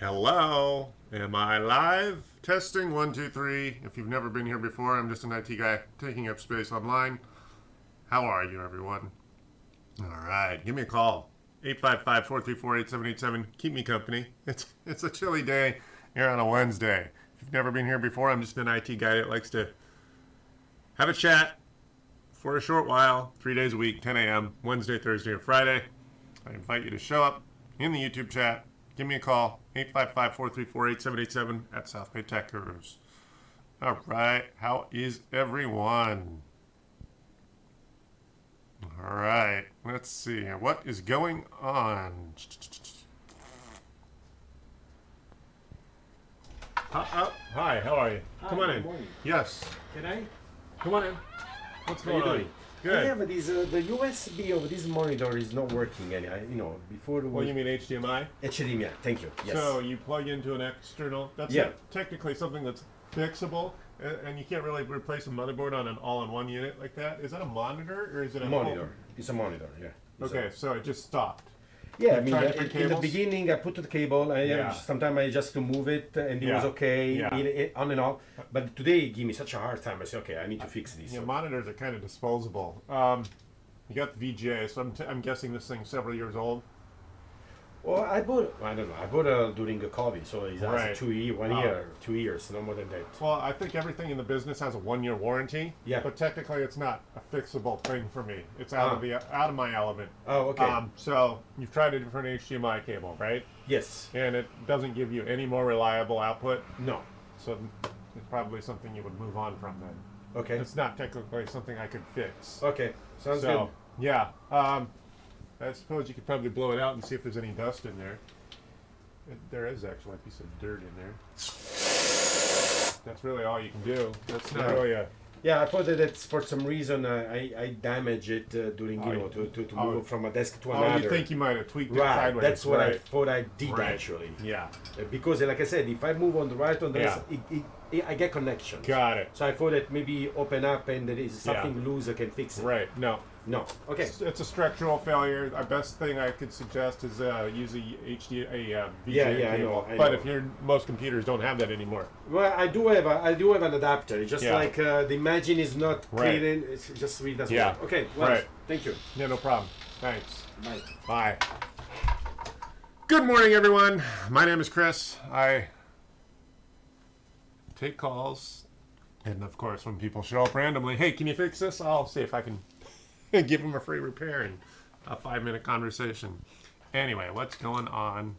Hello, am I live? Testing 1, 2, 3. If you've never been here before, I'm just an IT guy taking up space online. How are you, everyone? All right, give me a call. 855-434-8787. Keep me company. It's a chilly day here on a Wednesday. If you've never been here before, I'm just an IT guy that likes to have a chat for a short while, 3 days a week, 10 a.m., Wednesday, Thursday, or Friday. I invite you to show up in the YouTube chat. Give me a call, 855-434-8787 at South Bay Tech Gurus. All right, how is everyone? All right, let's see. What is going on? Hi, how are you? Hi, Come on good in. morning. Yes. Can I? Come on in. What's How going you on? doing? Good. Yeah, but the USB of this monitor is not working. And before the Well, you mean HDMI? HDMI. Thank you. Yes. So you plug into an external. That's Yeah. technically something that's fixable, and you can't really replace a motherboard on an all-in-one unit like that. Is that a monitor or is it a monitor. It's a monitor. Yeah. It's Okay, so it just stopped. Yeah, You tried different in the cables? beginning I put the cable. Yeah. Sometimes I just to move it, and it Yeah. was okay, Yeah. on and off. But today it gave me such a hard time. I said, okay, I need to fix this. Yeah, monitors are kind of disposable. You got the VGA, so I'm guessing this thing's several years old. Well, I don't know. I bought during the COVID, so it's Right. 2 years, no more than that. Well, I think everything in the business has a 1-year warranty. Yeah. But technically, it's not a fixable thing for me. It's out of my element. Oh, okay. So you've tried a different HDMI cable, right? Yes. And it doesn't give you any more reliable output. No. So it's probably something you would move on from then. Okay. It's not technically something I could fix. Okay. Sounds So yeah. I suppose you could probably blow it out and see if there's any dust in there. There is actually a piece of dirt in there. That's really all you can do. That's not Yeah. really a... Yeah, I thought that it's for some reason I damaged it during to move from a desk to another. Oh, you think you might have tweaked it Right, sideways. that's what I right. thought I did Right. actually. Yeah. Because, like I said, if I move on the right or the left, I get connections. Got it. So I thought that maybe open up and there is something loose I can fix it. Right. No. No. Okay. It's a structural failure. The best thing I could suggest is use a VGA I cable. know. But if most computers don't have that anymore. Well, I do have an adapter. It's just like the Imagine is not Right. clean. It's just really doesn't Yeah. work. Okay. Well, Right. Thank you. Yeah, no problem. Thanks. Bye. Bye. Good morning, everyone. My name is Chris. I take calls, and of course, when people show up randomly, hey, can you fix this? I'll see if I can give them a free repair in a 5-minute conversation. Anyway, what's going on?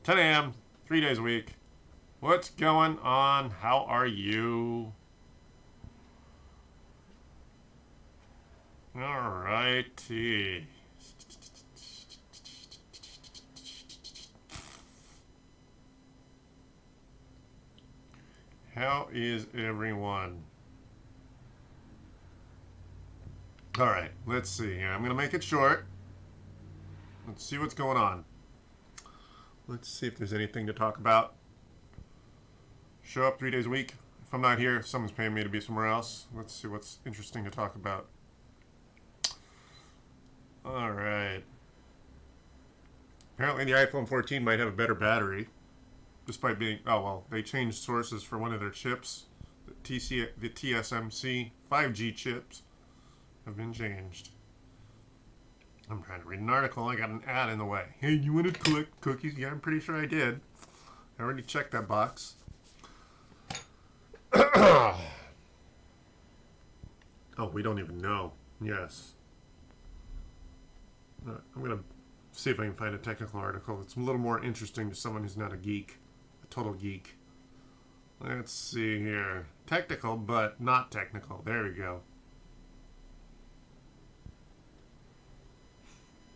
10 a.m., 3 days a week. What's going on? How are you? All righty. How is everyone? All right, let's see here. I'm going to make it short. Let's see what's going on. Let's see if there's anything to talk about. Show up 3 days a week. If I'm not here, someone's paying me to be somewhere else. Let's see what's interesting to talk about. All right. Apparently the iPhone 14 might have a better battery. Despite being, they changed sources for one of their chips. The TSMC 5G chips have been changed. I'm trying to read an article. I got an ad in the way. Hey, you want to collect cookies? Yeah, I'm pretty sure I did. I already checked that box. Oh, we don't even know. Yes. I'm going to see if I can find a technical article that's a little more interesting to someone who's not a geek. A total geek. Let's see here. Technical, but not technical. There we go.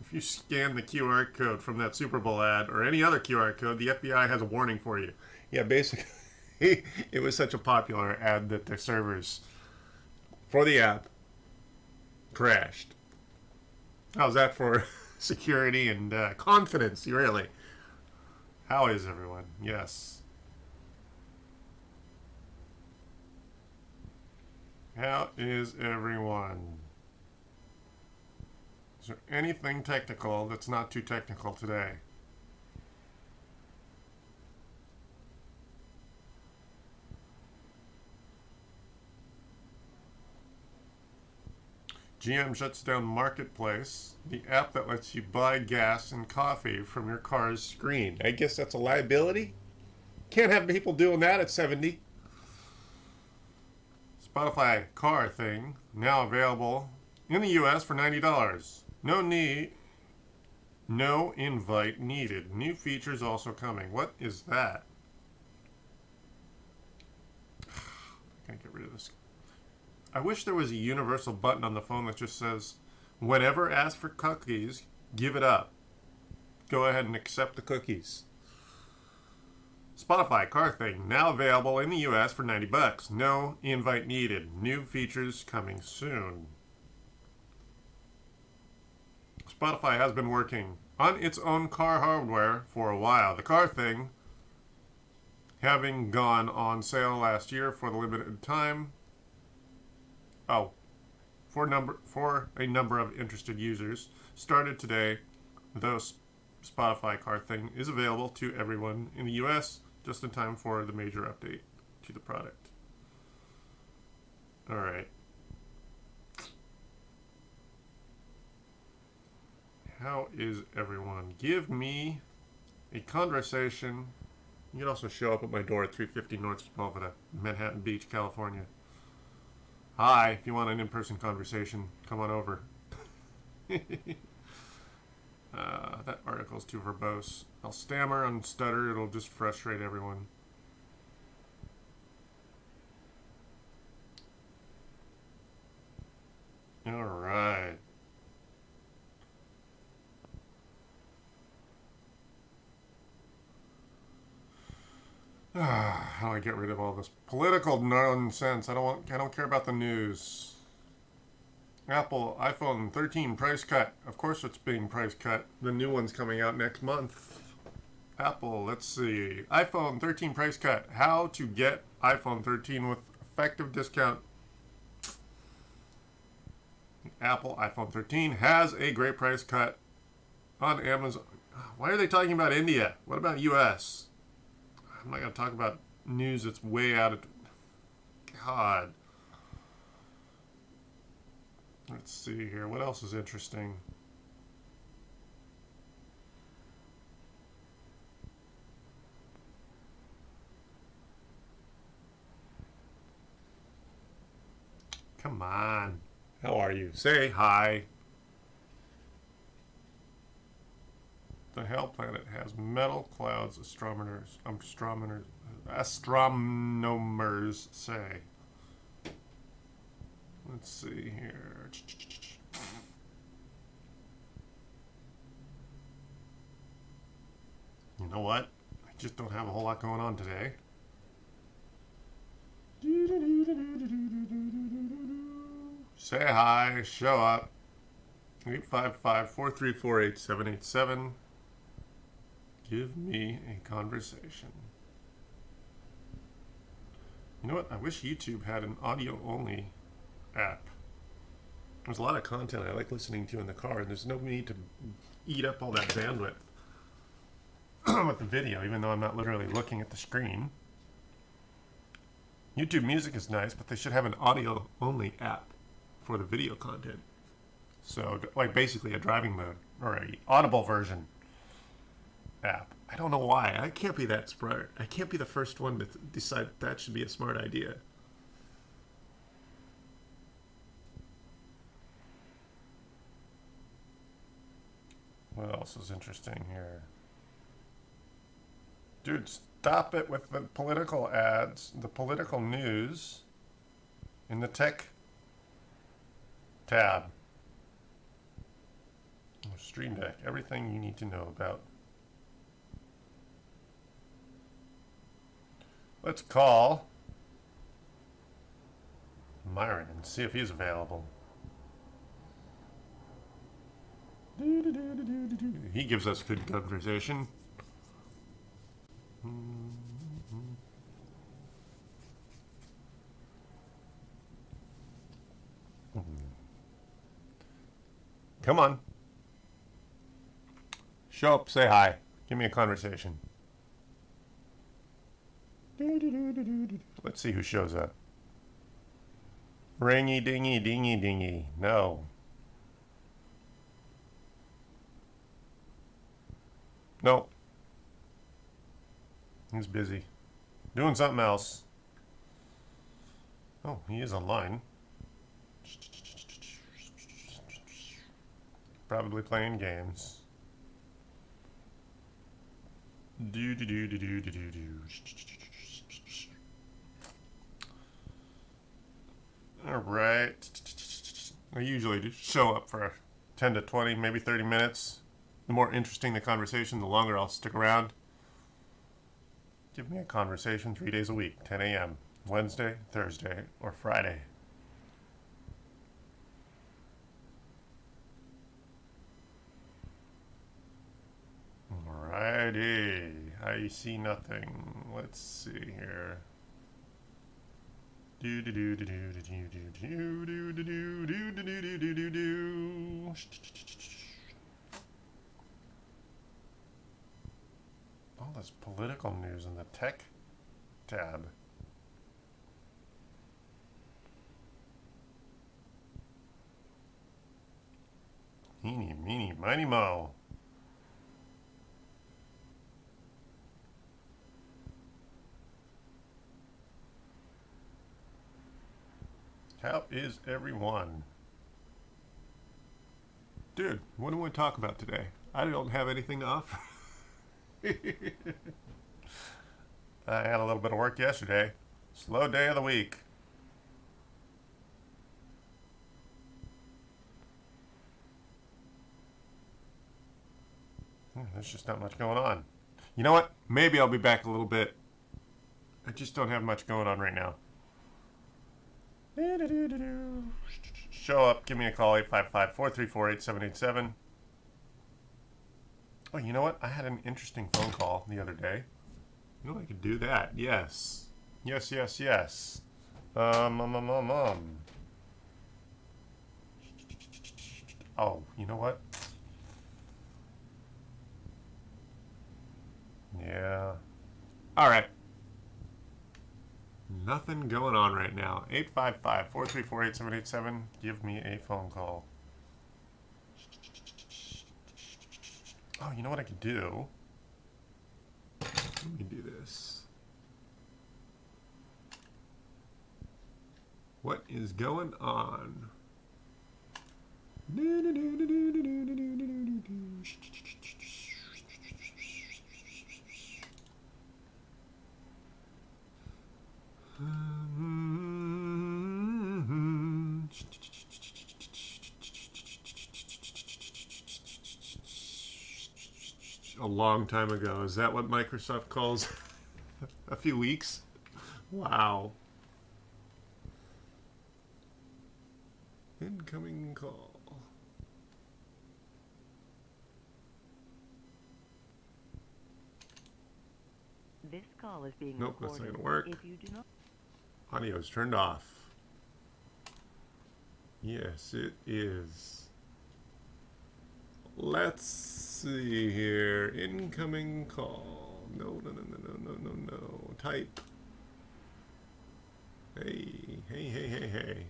If you scan the QR code from that Super Bowl ad or any other QR code, the FBI has a warning for you. Yeah, basically, it was such a popular ad that the servers for the app crashed. How's that for security and confidence, really? How is everyone? Yes. How is everyone? Is there anything technical that's not too technical today? GM shuts down Marketplace, the app that lets you buy gas and coffee from your car's screen. I guess that's a liability? Can't have people doing that at 70. Spotify car thing, now available in the US for $90. No invite needed. New features also coming. What is that? I can't get rid of this. I wish there was a universal button on the phone that just says, whenever asked for cookies, give it up. Go ahead and accept the cookies. Spotify car thing, now available in the US for $90. No invite needed. New features coming soon. Spotify has been working on its own car hardware for a while. The car thing, having gone on sale last year for the limited time, for a number of interested users, started today. The Spotify car thing is available to everyone in the US just in time for the major update to the product. All right. How is everyone? Give me a conversation. You can also show up at my door at 350 North Sepulveda, Manhattan Beach, California. Hi, if you want an in-person conversation, come on over. That article's too verbose. I'll stammer and stutter. It'll just frustrate everyone. All right. How do I get rid of all this political nonsense? I don't care about the news. Apple iPhone 13 price cut. Of course it's being price cut. The new one's coming out next month. Apple, let's see. iPhone 13 price cut. How to get iPhone 13 with effective discount. Apple iPhone 13 has a great price cut on Amazon. Why are they talking about India? What about US? I'm not going to talk about news that's way out of... God. Let's see here. What else is interesting? Come on. How are you? Say hi. The Hell Planet has metal clouds, astronomers say. Let's see here. You know what? I just don't have a whole lot going on today. Say hi, show up. 855-434-8787. Give me a conversation. You know what? I wish YouTube had an audio-only app. There's a lot of content I like listening to in the car, and there's no need to eat up all that bandwidth with the video, even though I'm not literally looking at the screen. YouTube Music is nice, but they should have an audio-only app for the video content. So, like basically a driving mode, or a audible version app. I don't know why. I can't be that smart. I can't be the first one to decide that should be a smart idea. What else is interesting here? Dude, stop it with the political ads, the political news in the tech tab. Stream Deck, everything you need to know about. Let's call Myron and see if he's available. He gives us good conversation. Come on. Show up, say hi. Give me a conversation. Let's see who shows up. Ringy dingy dingy dingy. No. No. He's busy. Doing something else. Oh, he is online. Probably playing games. Do do do do do do do do. All right. I usually just show up for 10 to 20, maybe 30 minutes. The more interesting the conversation, the longer I'll stick around. Give me a conversation 3 days a week, 10 a.m., Wednesday, Thursday, or Friday. Alrighty. I see nothing. Let's see here. Do do do do do do do do do do do do do do do do do. All this political news in the tech tab. Eeny, meeny, miny, mo. How is everyone? Dude, what do we talk about today? I don't have anything to offer. I had a little bit of work yesterday. Slow day of the week. There's just not much going on. You know what? Maybe I'll be back a little bit. I just don't have much going on right now. Show up, give me a call, 855-434-8787. Oh, you know what? I had an interesting phone call the other day. You know, I could do that. Yes. Yes, yes, yes. Oh, you know what? Yeah. All right. Nothing going on right now. 855-434-8787. Give me a phone call. Oh, you know what I could do? Let me do this. What is going on? A long time ago. Is that what Microsoft calls a few weeks? Wow. Incoming call. This call is being Nope, recorded. that's not gonna work. If you do not Audio is turned off. Yes, it is. Let's see here. Incoming call. No, no, no, no, no, no, no, no. Type. Hey, hey, hey, hey, hey.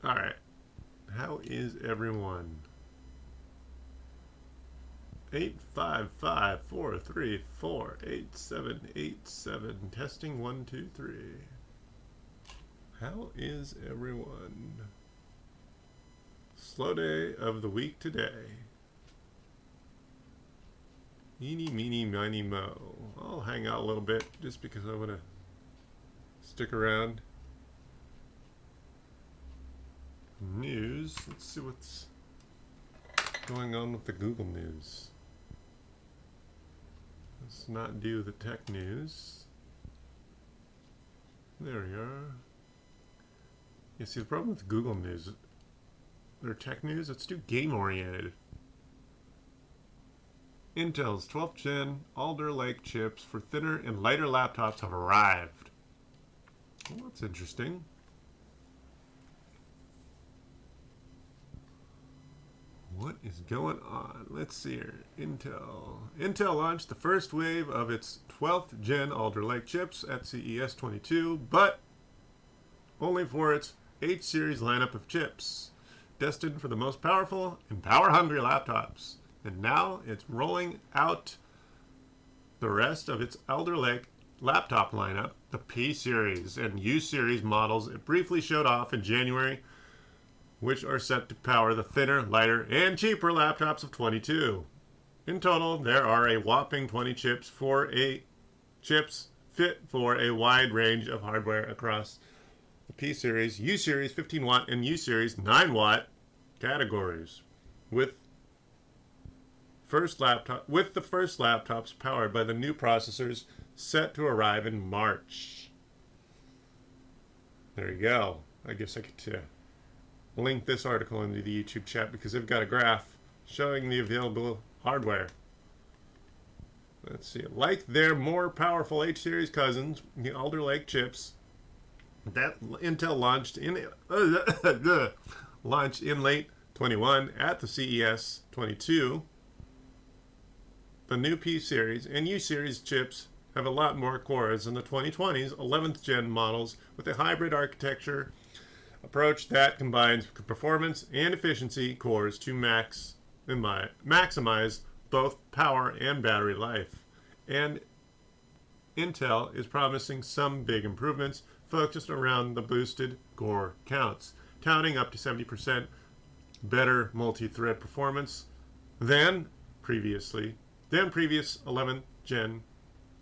All right. How is everyone? 855-434-8787. Testing 1, 2, 3. How is everyone? Slow day of the week today. Eeny, meeny, miny, mo. I'll hang out a little bit just because I want to stick around. News. Let's see what's going on with the Google News. Let's not do the tech news. There we are. You see, the problem with Google News, their tech news, let's do game-oriented. Intel's 12th Gen Alder Lake chips for thinner and lighter laptops have arrived. Well, that's interesting. What is going on? Let's see here. Intel launched the first wave of its 12th Gen Alder Lake chips at CES 22, but only for its H series lineup of chips, destined for the most powerful and power-hungry laptops. And now it's rolling out the rest of its Alder Lake laptop lineup, the P series and U series models it briefly showed off in January, which are set to power the thinner, lighter, and cheaper laptops of 22. In total, there are a whopping 20 chips fit for a wide range of hardware across the P series, U series 15 watt, and U series 9 watt categories, with the first laptops powered by the new processors set to arrive in March. There you go. I guess I could link this article into the YouTube chat because they've got a graph showing the available hardware. Let's see. Like their more powerful H-series cousins, the Alder Lake chips that Intel launched in late 21 at the CES 22, the new P series and U series chips have a lot more cores than the 2020's 11th gen models, with a hybrid architecture approach that combines performance and efficiency cores to maximize both power and battery life. And Intel is promising some big improvements focused around the boosted core counts, touting up to 70% better multi-thread performance than previous 11th gen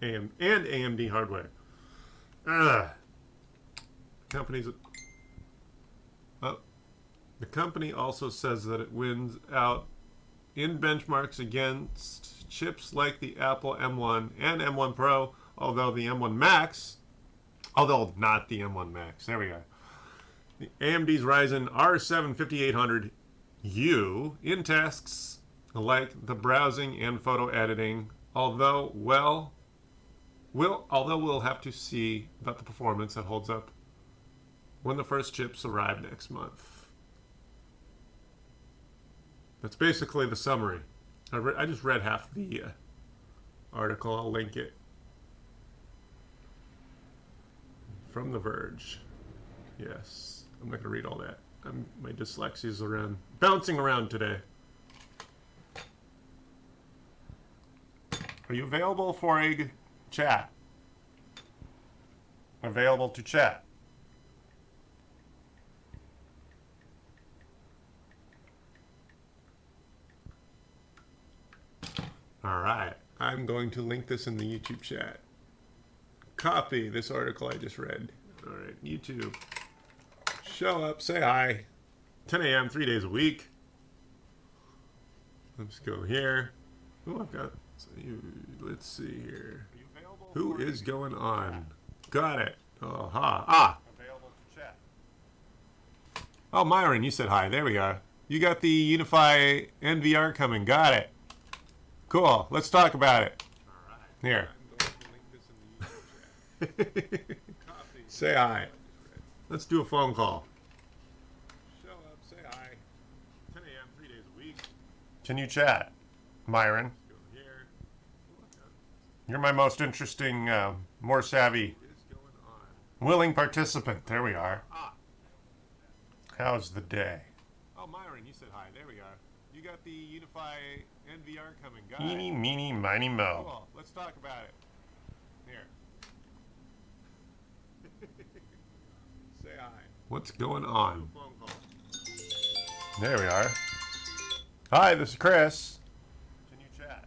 and AMD hardware. The company also says that it wins out in benchmarks against chips like the Apple M1 and M1 Pro, although not the M1 Max. There we go. The AMD's Ryzen R7 5800U in tasks like the browsing and photo editing, although we'll have to see about the performance that holds up when the first chips arrive next month. That's basically the summary. I just read half the article. I'll link it. From The Verge. Yes. I'm not going to read all that. My dyslexia's bouncing around today. Are you available for a chat? Available to chat. All right. I'm going to link this in the YouTube chat. Copy this article I just read. All right, YouTube. Show up, say hi. 10 a.m., 3 days a week. Let's go here. Oh, I've got... let's see here. Who is going on? Got it. Oh, ha. Available to chat. Oh, Myron, you said hi. There we go. You got the Unify NVR coming. Got it. Cool. Let's talk about it. All right. Here. Say hi. Let's do a phone call. Show up, say hi. 10 a.m., 3 days a week. Can you chat, Myron? You're my most interesting, more savvy, willing participant. There we are. How's the day? Oh, Myron, you said hi. There we are. You got the Unify NVR coming. Eeny, meeny, miny, mo. Cool. Let's talk about it. Here. Say hi. What's going on? There we are. Hi, this is Chris. Can you chat,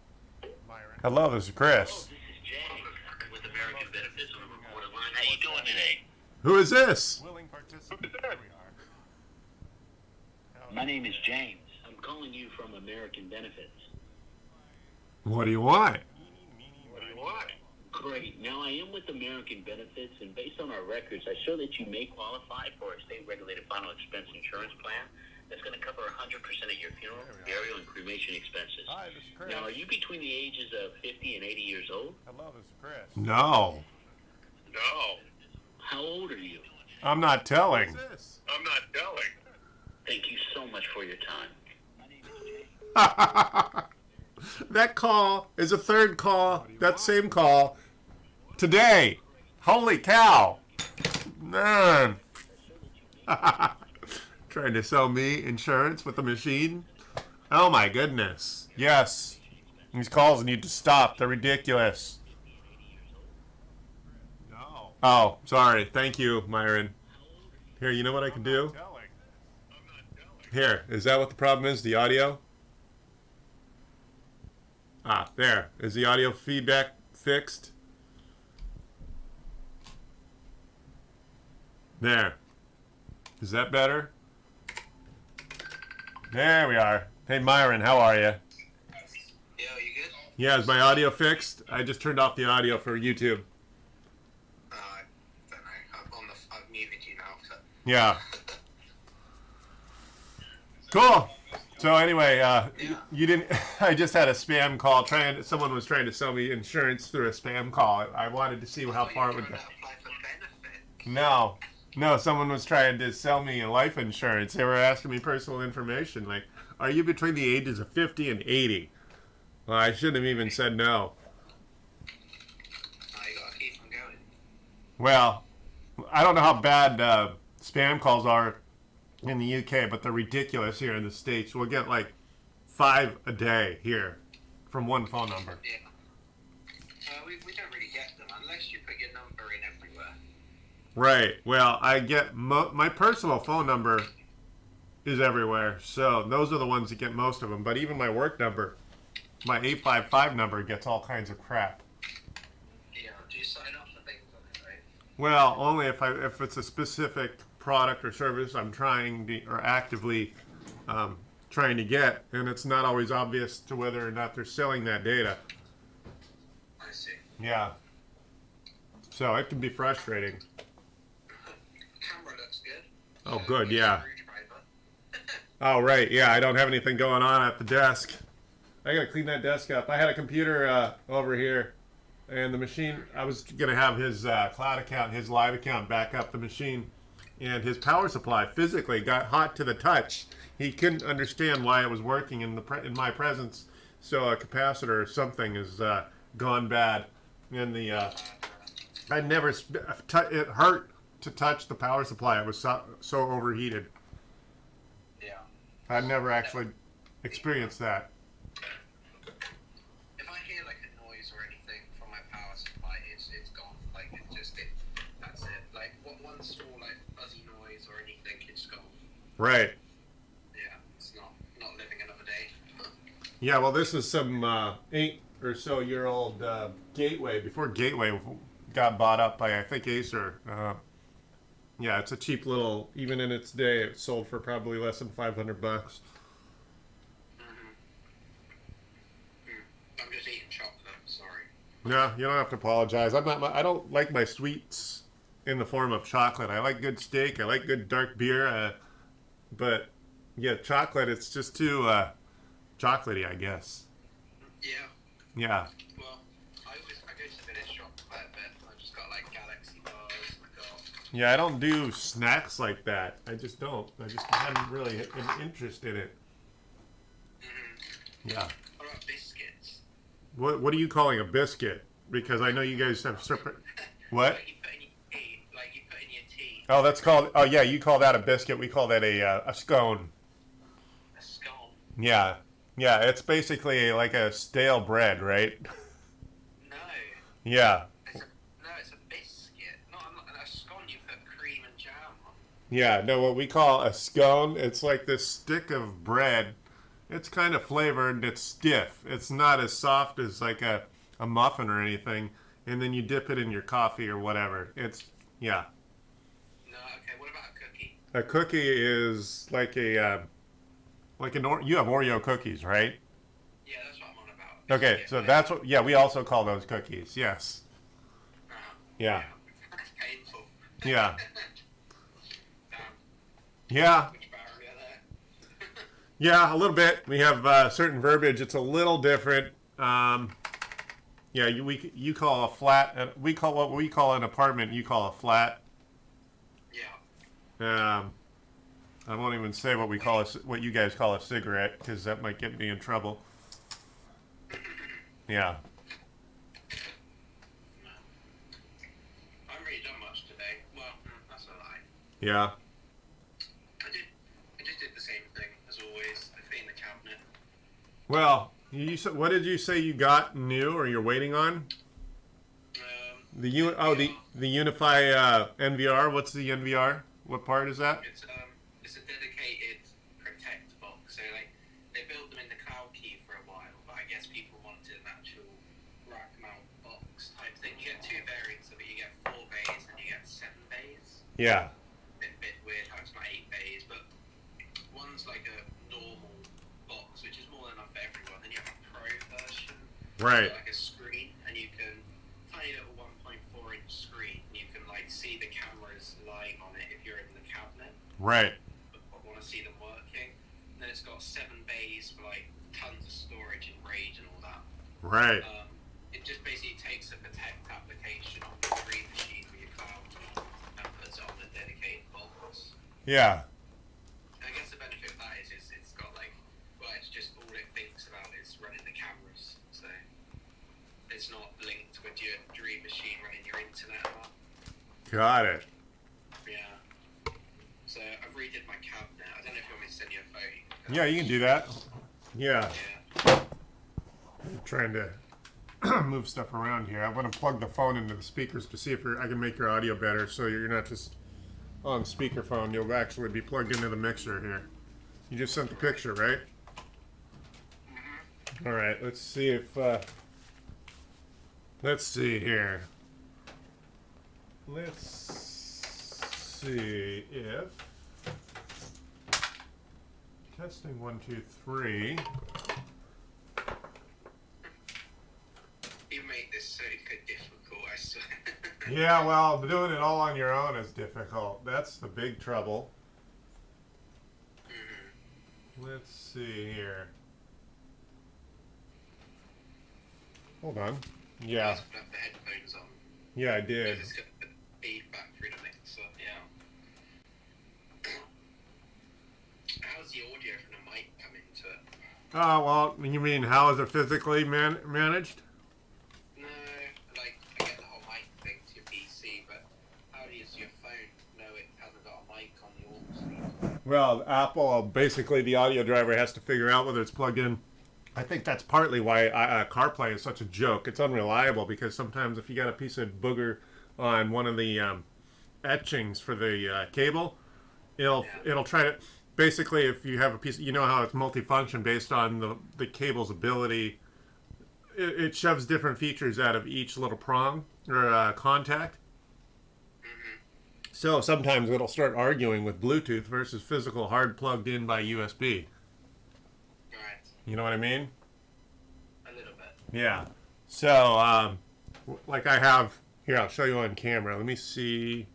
Myron? Hello, this is Chris. This is Jay with American Benefits on the recorded line. How you doing today? Who is this? Willing participant. There we are. My name is James. I'm calling you from American Benefits. What do you want? What do you want? Great. Now, I am with American Benefits, and based on our records, I show that you may qualify for a state-regulated final expense insurance plan that's going to cover 100% of your funeral, burial, and cremation expenses. Hi, this is Chris. Now, are you between the ages of 50 and 80 years old? Hello, this is Chris. No. How old are you? I'm not telling. I'm not telling. Thank you so much for your time. That call is a third call, that same call, today. Holy cow. Man. Trying to sell me insurance with a machine? Oh my goodness. Yes. These calls need to stop. They're ridiculous. No. Oh, sorry. Thank you, Myron. Here, you know what I can do? Here, is that what the problem is? The audio? Ah, there. Is the audio feedback fixed? There. Is that better? There we are. Hey, Myron, how are you? Yeah, you good? Yeah, is my audio fixed? I just turned off the audio for YouTube. I don't know. I've muted you now. So. Yeah. Cool. So anyway, you didn't. I just had a spam call. Someone was trying to sell me insurance through a spam call. I wanted to see how far it would go. Apply for benefits. No, someone was trying to sell me life insurance. They were asking me personal information, like, "Are you between the ages of 50 and 80?" Well, I shouldn't have even said no. You gotta keep on going. Well, I don't know how bad spam calls are in the UK, but they're ridiculous here in the States. We'll get like 5 a day here from one phone number. Yeah. We don't really get them unless you put your number in everywhere. Right. Well, I get my personal phone number is everywhere, so those are the ones that get most of them. But even my work number, my 855 number, gets all kinds of crap. Yeah. Do you sign up for things on it, right? Well, only if it's a specific product or service I'm trying to, or actively trying to get, and it's not always obvious to whether or not they're selling that data. I see. Yeah. So it can be frustrating. Camera looks good. Oh, good, yeah. Screwdriver. Oh, right, yeah, I don't have anything going on at the desk. I gotta clean that desk up. I had a computer over here, and the machine, I was gonna have his cloud account, his live account back up the machine, and his power supply physically got hot to the touch. He couldn't understand why it was working in my presence, so a capacitor or something has gone bad. And the I never it hurt to touch the power supply. It was so overheated. Yeah. I'd never actually experienced that. If I hear like a noise or anything from my power supply, it's gone. Like that's it. Like one small like fuzzy noise or anything, it's gone. Right. Yeah, it's not living another day. Yeah, well, this is some 8 or so year old Gateway, before Gateway got bought up by, I think, Acer. Yeah, it's a cheap little, even in its day, it sold for probably less than $500. I'm just eating chocolate. Sorry. No, you don't have to apologize. I don't like my sweets in the form of chocolate. I like good steak. I like good dark beer. But yeah, chocolate, it's just too chocolatey, I guess. Yeah. Yeah. Well, I go to the village shop quite a bit. I just got like Galaxy bars. I got. Yeah, I don't do snacks like that. I just don't. I just haven't really an interest in it. Yeah. What about biscuits? What are you calling a biscuit? Because I know you guys have separate. What? Like you put in your tea. Like you put in your tea. Oh, that's called. Oh, yeah, you call that a biscuit. We call that a scone. A scone. Yeah, yeah. It's basically like a stale bread, right? No. Yeah, It's a biscuit. Not a scone. You put cream and jam on. yeah. No, what we call a scone, it's like this stick of bread. It's kind of flavored. It's stiff. It's not as soft as like a muffin or anything. And then you dip it in your coffee or whatever. It's yeah. No. Okay. What about a cookie? A cookie is like a you have Oreo cookies, right? Yeah, that's what I'm on about. Okay, Biscuit, so like- that's what. Yeah, we also call those cookies. Yes. Yeah. That's painful. Yeah. Damn. Yeah. Which barrier there? Yeah. A little bit. We have certain verbiage. It's a little different. Yeah. You call a flat. We call what we call an apartment. You call a flat. Yeah. I won't even say what what you guys call a cigarette, because that might get me in trouble. Yeah. I haven't really done much today. Well, that's a lie. Yeah. Well, what did you say you got new or you're waiting on? The Unify NVR. What's the NVR? What part is that? It's a dedicated Protect box. So like they built them in the cloud key for a while, but I guess people wanted an actual rack mount box type thing. You get two variants of it. You get 4 bays and you get 7 bays. Yeah. Bit weird how it's not 8 bays, but one's like a normal box, which is more than enough for everyone. Then you have a pro version, Right. like a screen, and you can tiny little 1.4-inch screen. And you can like see the cameras live on it if you're in the cabinet. Right. I want to see them working. And then it's got 7 bays for like tons of storage and RAID and all that. Right. It just basically takes a Protect application on your Dream machine or your cloud and puts it on a dedicated box. Yeah. I guess the benefit of that is it's got like, well, it's just all it thinks about is running the cameras. So it's not linked with your Dream machine running your internet or that. Got it. Yeah. So I've redid my cabinet. I don't know if you want me to send you a photo. Yeah, you can do that. Yeah. Yeah. I'm trying to move stuff around here. I want to plug the phone into the speakers to see if I can make your audio better, so you're not just on speakerphone. You'll actually be plugged into the mixer here. You just sent the picture, right? All right. Let's see if. Let's see here. Let's see if. Testing 1, 2, 3. You make this so difficult, I swear. Yeah, well, doing it all on your own is difficult. That's the big trouble. Let's see here. Hold on. Yeah. Just put the headphones on. Yeah, I did. It's got the feedback through the mixer, yeah. How's the audio from the mic come into it? Well, you mean how is it physically managed? No, like, I get the whole mic thing to your PC, but how does your phone know it hasn't got a mic on the aux lead? Well, Apple, basically the audio driver has to figure out whether it's plugged in. I think that's partly why CarPlay is such a joke. It's unreliable because sometimes if you got a piece of booger on one of the etchings for the cable, it'll try to... Basically, if you have a piece, you know how it's multifunction based on the cable's ability. It shoves different features out of each little prong or contact. So sometimes it'll start arguing with Bluetooth versus physical hard plugged in by USB. Right, You know what I mean? a little bit. Yeah. So, like I have here, I'll show you on camera. Let me see.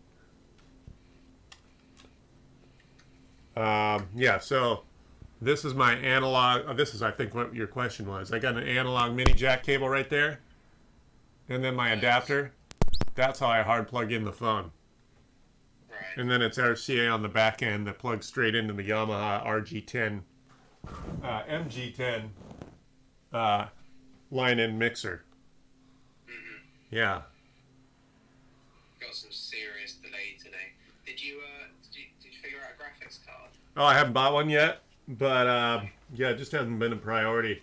Yeah, so this is my analog. This is, I think, what your question was. I got an analog mini jack cable right there, and then my adapter. That's how I hard plug in the phone. Right. And then it's RCA on the back end that plugs straight into the Yamaha RG10, MG10 line-in mixer. Yeah. Got some serious delay today. Did you figure out a graphics card? Oh, I haven't bought one yet, but yeah, it just hasn't been a priority.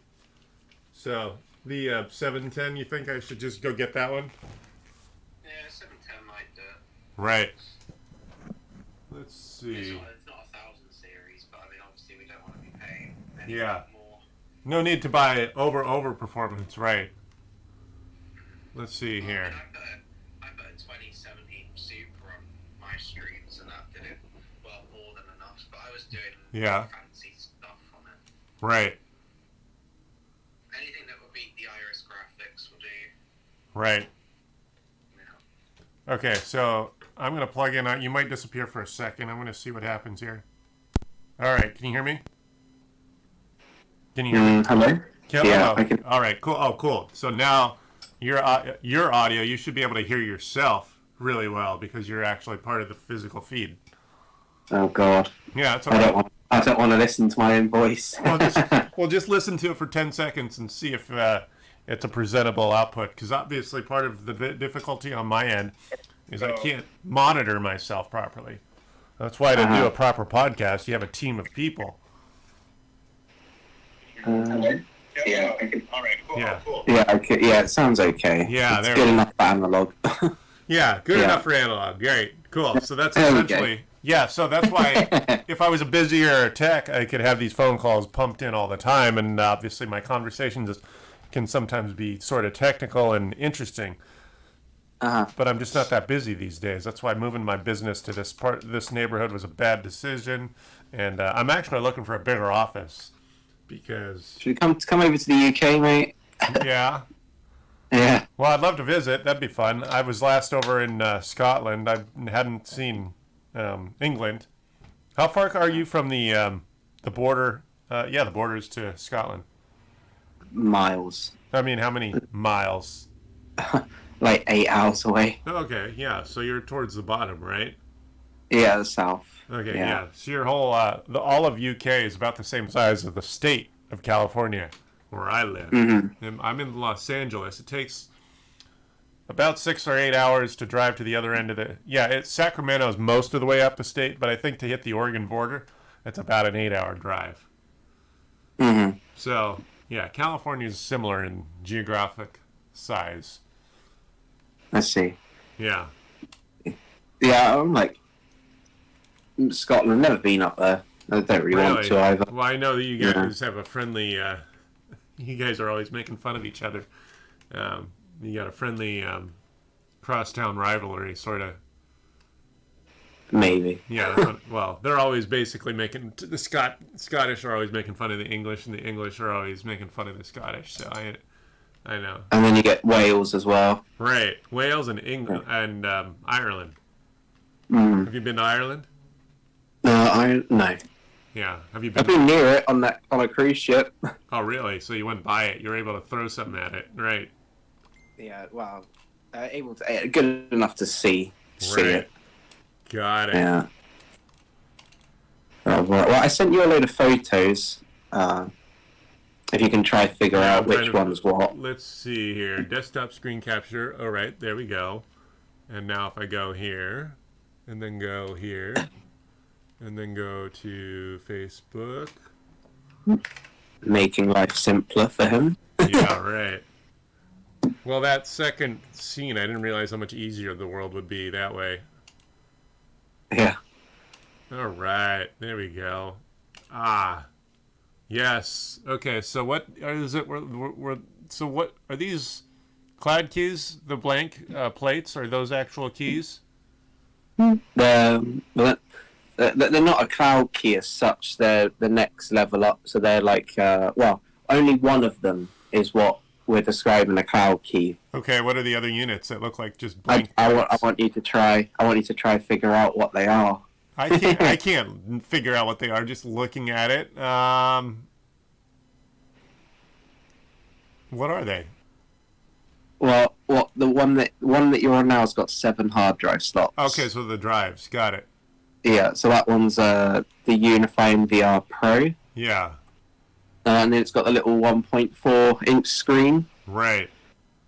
So the 710, you think I should just go get that one? Yeah, 710 might do it. Right. Let's see. It's not a 1000 series, but I mean, obviously we don't want to be paying any Yeah. more. No need to buy over performance, right? Let's see I here. mean, I put a 2070 Super on my streams, and that did it well more than enough. But I was doing Yeah. fancy stuff on it. Right. Anything that would beat the Iris graphics will do. Right. Yeah. Okay, so I'm going to plug in. You might disappear for a second. I'm going to see what happens here. All right, can you hear me? Can you hear me? Hello? Yeah, I can. All right, cool. Oh, cool. So now your audio, you should be able to hear yourself really well because you're actually part of the physical feed. Oh God. Yeah, that's all right. I don't want to listen to my own voice. Well, just listen to it for 10 seconds and see if it's a presentable output. Because obviously part of the difficulty on my end is I can't monitor myself properly. That's why to do a proper podcast, you have a team of people. Yeah. All right, cool. Yeah. Cool. Yeah, okay. Yeah, it sounds okay. Yeah, it's there good we go. enough for analog. Yeah, good Yeah. enough for analog. Great, cool. So that's There we go. essentially, yeah. So that's why if I was a busier tech, I could have these phone calls pumped in all the time, and obviously my conversations can sometimes be sort of technical and interesting. But I'm just not that busy these days. That's why moving my business to this neighborhood was a bad decision, and I'm actually looking for a bigger office because Should we come over to the UK, mate? yeah. Yeah. Well, I'd love to visit. That'd be fun. I was last over in Scotland. I hadn't seen England. How far are you from the border? Yeah, the borders to Scotland. Miles. I mean, how many miles? Like 8 hours away. Okay, yeah. So you're towards the bottom, right? Yeah, the south. Okay, yeah. So your whole all of UK is about the same size as the state of California, where I live. Mm-hmm. And I'm in Los Angeles. It takes about 6 or 8 hours to drive to the other end of the. Yeah, Sacramento's most of the way up the state, but I think to hit the Oregon border, it's about an 8-hour drive. Mm-hmm. So yeah, California is similar in geographic size. Let's see. Yeah. Yeah, I'm like Scotland. Never been up there. I don't really want to either. Well, I know that you guys have a friendly. You guys are always making fun of each other. You got a friendly crosstown rivalry, sort of. Maybe. Yeah. Well, they're always basically making the Scottish are always making fun of the English, and the English are always making fun of the Scottish. So I know. And then you get Wales as well. Right, Wales and England and Ireland. Mm. Have you been to Ireland? No. Yeah. Have you I've been? been near it on a cruise ship. Oh, really? So you went by it. You're able to throw something at it, right? Yeah. Well, able to good enough to see Right. it. Got it. Yeah. Well, I sent you a load of photos. If you can try figure out which one's what. Let's see here. Desktop screen capture. All right, there we go. And now if I go here, and then go here, and then go to Facebook. Making life simpler for him. Yeah, right. Well, that second scene, I didn't realize how much easier the world would be that way. Yeah. All right, there we go. Ah, yes. Okay, so what is it? So what are these cloud keys? The blank plates are those actual keys? They're not a cloud key as such. They're the next level up. So they're like, only one of them is what we're describing a cloud key. Okay, what are the other units that look like just blank? I want you to try. I want you to try figure out what they are. I can't figure out what they are just looking at it. What are they? Well, the one that you're on now has got 7 hard drive slots. Okay, so the drives, got it. Yeah, so that one's the Unifying VR Pro. Yeah. And then it's got the little 1.4 inch screen. Right.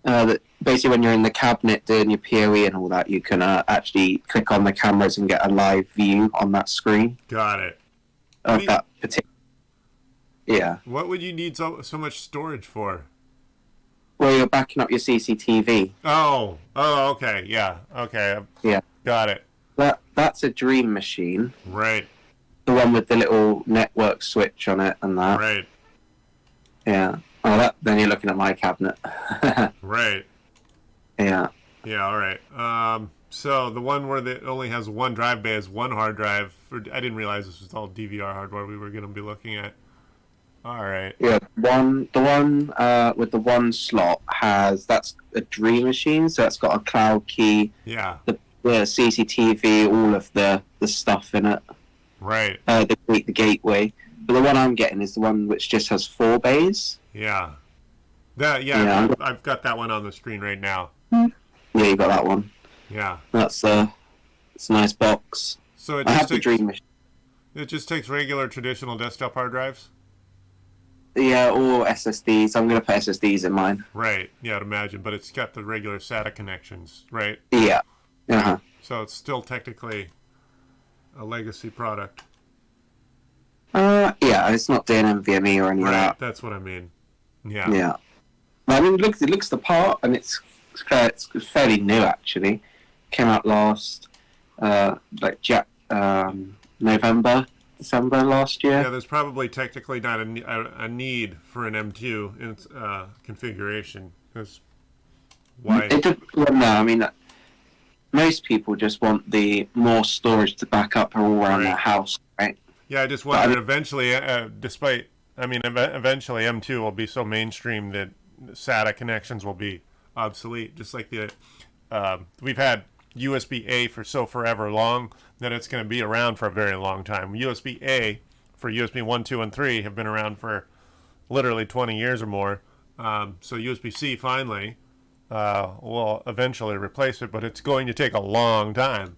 That basically when you're in the cabinet doing your PoE and all that, you can actually click on the cameras and get a live view on that screen. Got it. Of that particular. Yeah. What would you need so much storage for? Well, you're backing up your CCTV. Oh, okay, yeah, okay. Yeah. Got it. That's a Dream Machine. Right. The one with the little network switch on it and that. Right. Yeah. Oh, then you're looking at my cabinet. Right. Yeah. Yeah, all right. So the one where it only has one drive bay is one hard drive. I didn't realize this was all DVR hardware we were going to be looking at. All right. Yeah, the one with the one slot that's a Dream Machine, so it's got a cloud key. Yeah. The CCTV, all of the stuff in it. Right. The gateway. But the one I'm getting is the one which just has 4 bays. Yeah. I've got that one on the screen right now. Yeah, you got that one. Yeah. It's a nice box. So I have the Dream Machine. It just takes regular traditional desktop hard drives? Yeah, or SSDs. I'm going to put SSDs in mine. Right. Yeah, I'd imagine. But it's got the regular SATA connections, right? Yeah. Uh-huh. So it's still technically a legacy product. Yeah, it's not doing NVMe or any of Right. that. That's what I mean. Yeah. Yeah. I mean, it looks the part, and it's fairly new actually. Came out last November, December last year. Yeah, there's probably technically not a need for an M2 in its configuration. Because why? Well, no, I mean, most people just want the more storage to back up all around their house, right? Yeah, I just wonder eventually, eventually M2 will be so mainstream that SATA connections will be obsolete. Just like we've had USB-A for forever long that it's going to be around for a very long time. USB-A for USB 1, 2, and 3 have been around for literally 20 years or more. So USB-C finally will eventually replace it, but it's going to take a long time.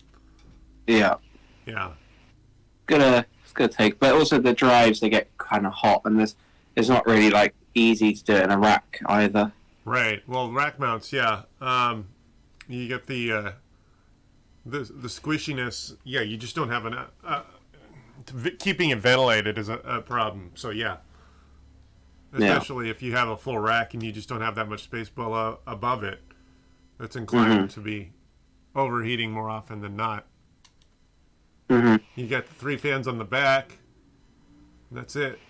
Yeah. Yeah. It's gonna take, but also the drives, they get kind of hot, and it's not really like easy to do it in a rack either. Right. Well, rack mounts, yeah. You get the squishiness. Yeah, you just don't have keeping it ventilated is a problem. So yeah, especially if you have a full rack and you just don't have that much space below above it, it's inclined to be overheating more often than not. Mm-hmm. You got the 3 fans on the back. That's it.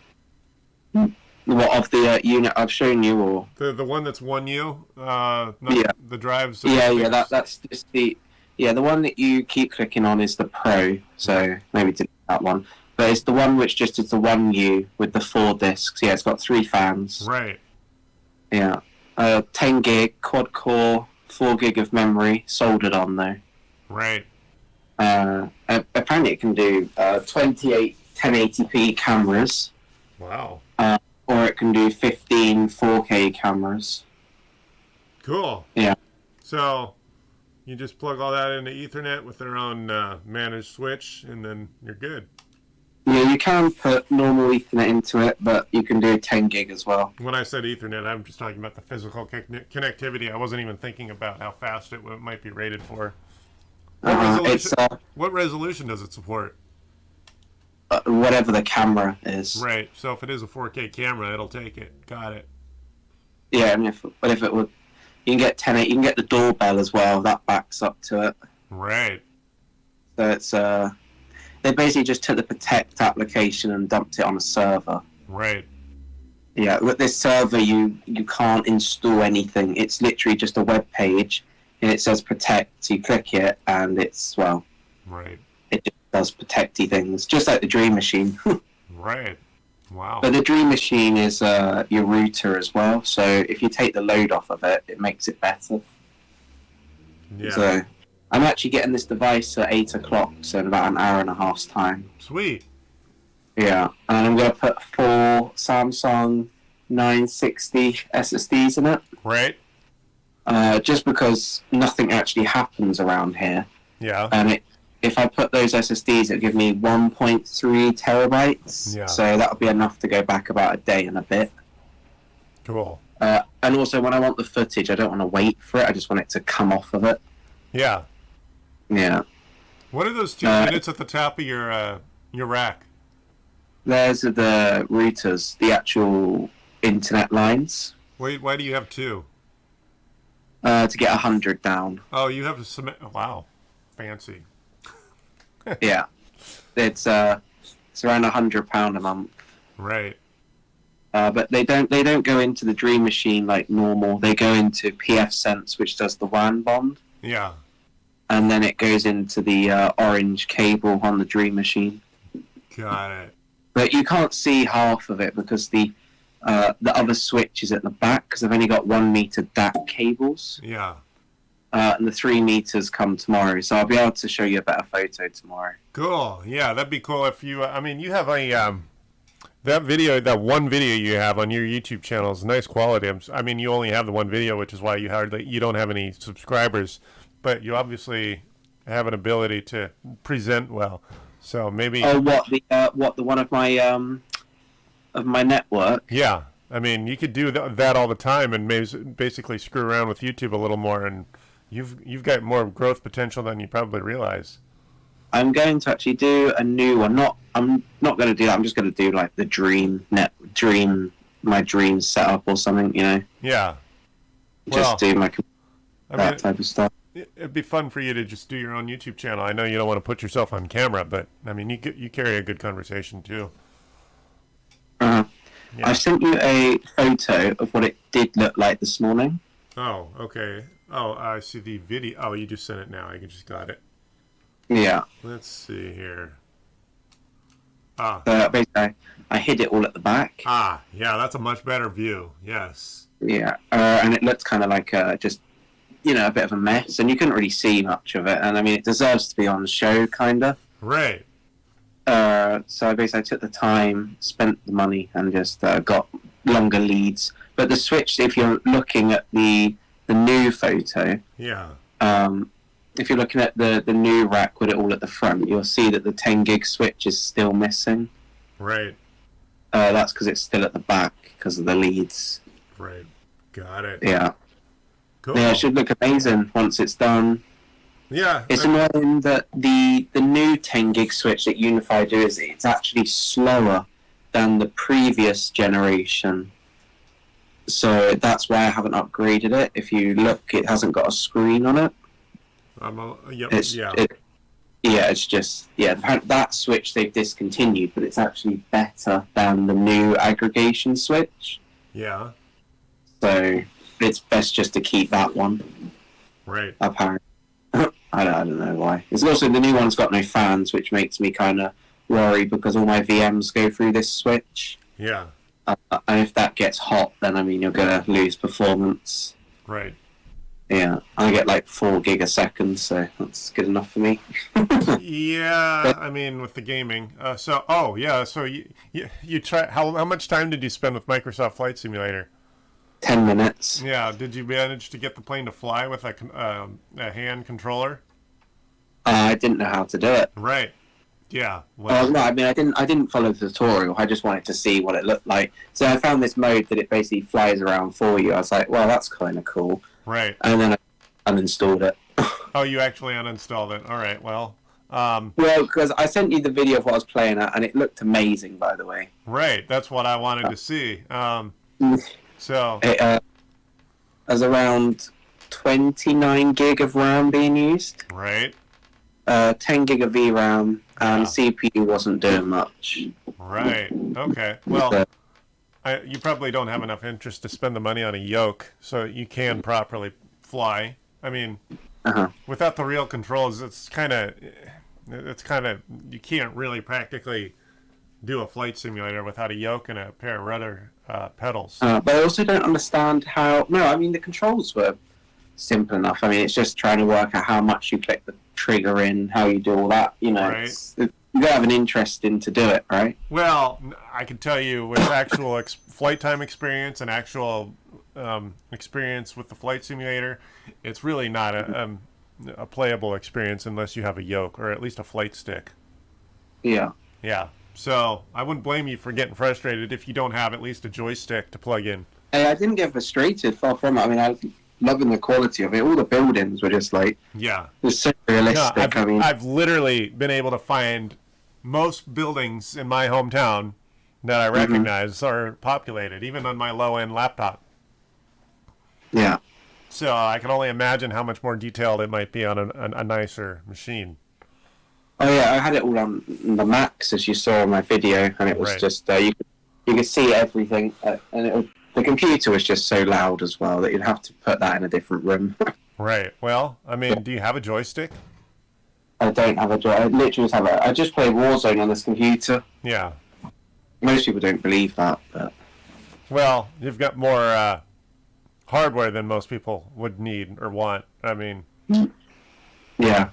What of the unit I've shown you, or The one that's 1U, the drives. That's just the one that you keep clicking on is the Pro, so maybe delete that one. But it's the one which just is the 1U with the 4 discs. Yeah, it's got 3 fans. Right. Yeah. 10 gig quad core, 4 gig of memory soldered on though. Right. Apparently it can do 28 1080p cameras. Wow. Or it can do 15 4K cameras. Cool. Yeah. So you just plug all that into Ethernet with their own managed switch, and then you're good. Yeah, you can put normal Ethernet into it, but you can do 10 gig as well. When I said Ethernet, I'm just talking about the physical connectivity. I wasn't even thinking about how fast it might be rated for. What resolution does it support? Whatever the camera is. Right. So if it is a 4K camera, it'll take it. Got it. Yeah, and if it would, you can get 10. You can get the doorbell as well. That backs up to it. Right. So it's they basically just took the Protect application and dumped it on a server. Right. Yeah, with this server, you can't install anything. It's literally just a web page, and it says Protect. So you click it, and it's right. It just does protecty things, just like the Dream Machine. Right. Wow. But the Dream Machine is your router as well, so if you take the load off of it, it makes it better. Yeah. So I'm actually getting this device at 8 o'clock, so in about an hour and a half's time. Sweet. Yeah, and I'm going to put 4 Samsung 960 SSDs in it. Right. Just because nothing actually happens around here. Yeah. And if I put those SSDs, it'll give me 1.3 terabytes. Yeah. So that'll be enough to go back about a day and a bit. Cool. And also, when I want the footage, I don't want to wait for it. I just want it to come off of it. Yeah. Yeah. What are those 2 units at the top of your rack? There's the routers, the actual internet lines. Why do you have 2? To get 100 down. Oh, you have a cement. Wow. Fancy. Yeah. It's around £100 a month. Right. But they don't go into the Dream Machine like normal. They go into pfSense, which does the WAN bond. Yeah. And then it goes into the orange cable on the Dream Machine. Got it. But you can't see half of it because the other switch is at the back because I've only got 1 meter DAC cables. Yeah. And the 3 meters come tomorrow, so I'll be able to show you a better photo tomorrow. Cool. Yeah, that'd be cool if you. You have a that one video you have on your YouTube channel is nice quality. You only have the one video, which is why you don't have any subscribers, but you obviously have an ability to present well. So maybe. Oh, the one of my network? Yeah, you could do that all the time and basically screw around with YouTube a little more, and you've got more growth potential than you probably realize. I'm going to actually do a new one. I'm not going to do that. I'm just going to do like the Dream my dream setup or something, you know. Yeah. Just do my I that mean, type of stuff. it'd be fun for you to just do your own YouTube channel. I know you don't want to put yourself on camera, but I mean, you carry a good conversation too. Uh-huh. Yeah. I sent you a photo of what it did look like this morning. Oh, okay. Oh, I see the video. Oh, you just sent it now. I just got it. Yeah. Let's see here. Ah, Basically, I hid it all at the back. yeah, that's a much better view. Yes. Yeah, and it looked kind of like just, you know, a bit of a mess, and you couldn't really see much of it. And I mean, it deserves to be on the show, kind of. Right. So basically, I took the time, spent the money, and just got longer leads. But the Switch, if you're looking at the new photo, Yeah. if you're looking at the new rack with it all at the front, you'll see that the 10 gig Switch is still missing. Right. That's because it's still at the back because of the leads. Right. Got it. Yeah. Cool. Yeah, it should look amazing once it's done. Yeah. It's annoying that the new 10 gig Switch that Unify do is it's actually slower than the previous generation. So that's why I haven't upgraded it. If you look, it hasn't got a screen on it. Yep. It's, Yeah. It's just, that Switch they've discontinued, but it's actually better than the new aggregation Switch. Yeah. So it's best just to keep that one, Right. apparently. I don't know why. It's also, the new one's got no fans, which makes me kind of worry because all my VMs go through this Switch. Yeah. And if that gets hot, then I mean you're gonna lose performance. Right. Yeah, I get like 4 gig a second, so that's good enough for me. Yeah. I mean, with the gaming. So you try. How much time did you spend with Microsoft Flight Simulator? 10 minutes. Yeah. Did you manage to get the plane to fly with a hand controller? I didn't know how to do it. Right. Yeah. No, I mean, I didn't follow the tutorial. I just wanted to see what it looked like. So I found this mode that it basically flies around for you. I was like, well, that's kind of cool. Right. And then I uninstalled it. Oh, you actually uninstalled it. All right. Well. Well, because I sent you the video of what I was playing at, and it looked amazing, by the way. Right. That's what I wanted to see. So. It has around 29 gig of RAM being used. Right. 10 gig of VRAM, and Yeah. CPU wasn't doing much. Right. Okay. Well, you probably don't have enough interest to spend the money on a yoke, so you can properly fly. I mean, without the real controls, it's kind of you can't really practically do a flight simulator without a yoke and a pair of rudder pedals. But I also don't understand how. No, I mean the controls were simple enough. I mean, it's just trying to work out how much you click the trigger in, how you do all that. You know, Right. You gotta have an interest in to do it, right? Well, I can tell you with actual flight time experience and actual experience with the flight simulator, it's really not a playable experience unless you have a yoke or at least a flight stick. Yeah. Yeah. So I wouldn't blame you for getting frustrated if you don't have at least a joystick to plug in. Hey, I didn't get frustrated. Far from it. I mean, I was loving the quality of it. All the buildings were just like, Yeah. just so No, realistic. I've literally been able to find most buildings in my hometown that I recognize are populated, even on my low-end laptop. Yeah. So I can only imagine how much more detailed it might be on a nicer machine. Oh yeah, I had it all on the Max, as you saw in my video, and it was Right. just you could see everything, and the computer was just so loud as well that you'd have to put that in a different room. Right. Well, I mean, do you have a joystick? I don't have I literally just have I just play Warzone on this computer. Yeah. Most people don't believe that, but Well, you've got more hardware than most people would need or want. I mean, yeah.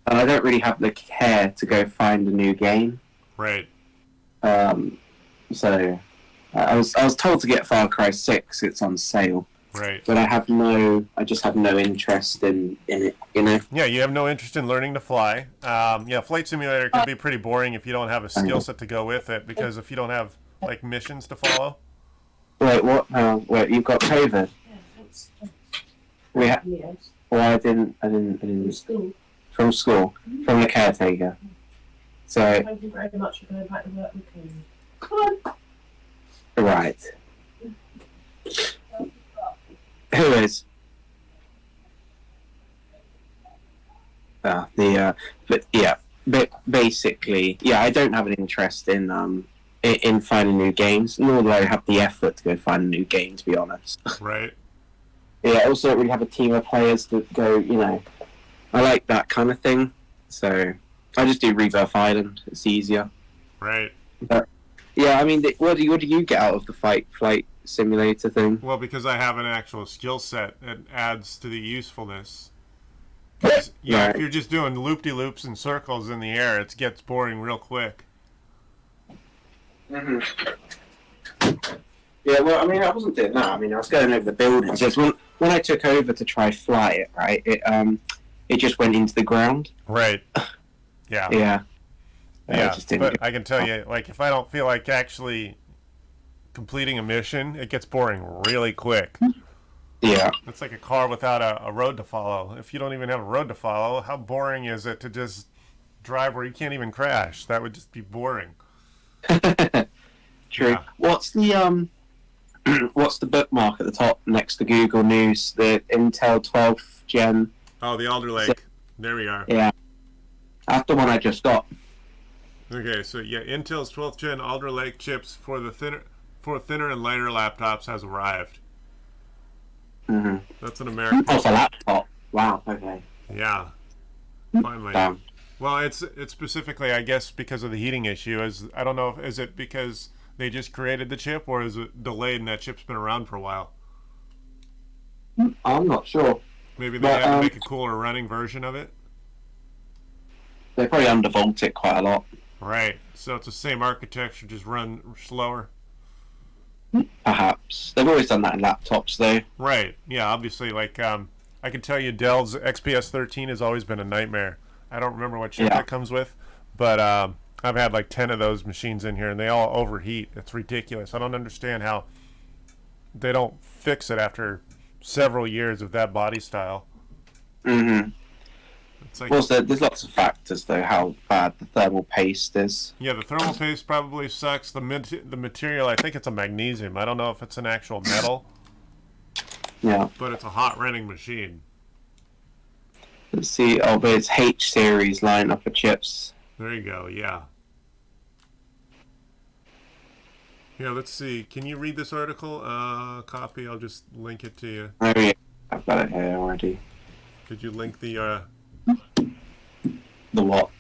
And I don't really have the care to go find a new game. right. So I was told to get Far Cry 6. It's on sale, Right. but I just have no interest in it. You know. Yeah, you have no interest in learning to fly. Yeah, Flight Simulator can be pretty boring if you don't have a skill set to go with it, because if you don't have, like, missions to follow. Wait, what? Wait, you've got COVID? Well, I didn't. From school, from the caretaker. So, Thank you very much for going back to work with me. Come on. right. Who is? But yeah, but basically, yeah, I don't have an interest in finding new games, nor do I have the effort to go find a new game, to be honest. Right. Yeah, I also don't really have a team of players that go, I like that kind of thing, so I just do Rebirth Island. It's easier. Right. But yeah, I mean, what do you get out of the flight simulator thing? Well, because I have an actual skill set that adds to the usefulness. 'Cause, yeah, if you're just doing loop-de-loops and circles in the air, it gets boring real quick. Mm-hmm. Yeah, well, I mean, I wasn't doing that. I mean, I was going over the buildings. Just when I took over to try fly it, right, it just went into the ground. Right. Yeah. Yeah. Yeah, but I can tell you, like, if I don't feel like actually completing a mission, it gets boring really quick. Yeah. It's like a car without a road to follow. If you don't even have a road to follow, how boring is it to just drive where you can't even crash? That would just be boring. True. Yeah. What's the what's the bookmark at the top next to Google News? The Intel 12th Gen. Oh, the Alder Lake. There we are. Yeah. That's the one I just got. Okay, so yeah, Intel's 12th Gen Alder Lake chips for thinner and lighter laptops has arrived. Mm-hmm. That's an American. Oh, it's a laptop. Wow. Okay. Yeah. Finally. Damn. Well, it's specifically, I guess, because of the heating issue. I don't know is it because they just created the chip, or is it delayed and that chip's been around for a while? I'm not sure. Maybe they had to make a cooler running version of it. They probably undervolt it quite a lot. Right. So it's the same architecture, just run slower. Perhaps. They've always done that in laptops, though. Right. Yeah. Obviously, like I can tell you, Dell's XPS 13 has always been a nightmare. I don't remember what chip it comes with, but I've had like 10 of those machines in here, and they all overheat. It's ridiculous. I don't understand how they don't fix it after several years of that body style. Mm-hmm. It's like, Well, there's lots of factors, though, how bad the thermal paste is. yeah, the thermal paste probably sucks. The material, I think it's a magnesium. I don't know if it's an actual metal. Yeah. But it's a hot running machine. Let's see. Oh, but it's H series lineup of chips. There you go. Yeah. Yeah, let's see. Can you read this article? Copy. I'll just link it to you. Oh, yeah. I've got it here already. Could you link the The what?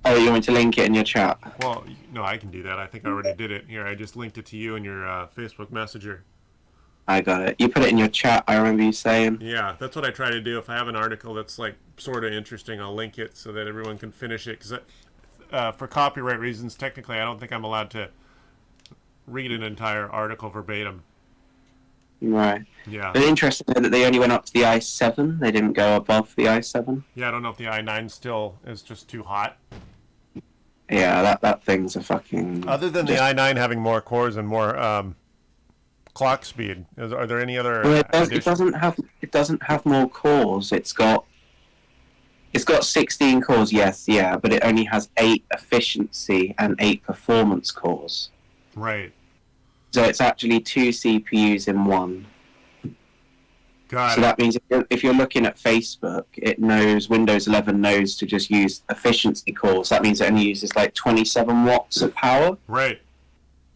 Oh, you want me to link it in your chat? well, no, I can do that. I think I already did it. Here, I just linked it to you in your Facebook Messenger. I got it. You put it in your chat, I remember you saying. Yeah, that's what I try to do. If I have an article that's like sort of interesting, I'll link it so that everyone can finish it. Because for copyright reasons, technically, I don't think I'm allowed to read an entire article verbatim. Right. Yeah. It's interesting that they only went up to the i7. They didn't go above the i7. Yeah, I don't know if the i9 still is just too hot. Yeah, that thing's a fucking... Other than the i9 having more cores and more clock speed, are there any other? Well, it doesn't have more cores. It's got 16 cores, yes, yeah, but it only has 8 efficiency and 8 performance cores. Right. So it's actually 2 CPUs in one. Got So it. that means if you're looking at Facebook, Windows 11 knows to just use efficiency cores. That means it only uses like 27 watts of power. Right.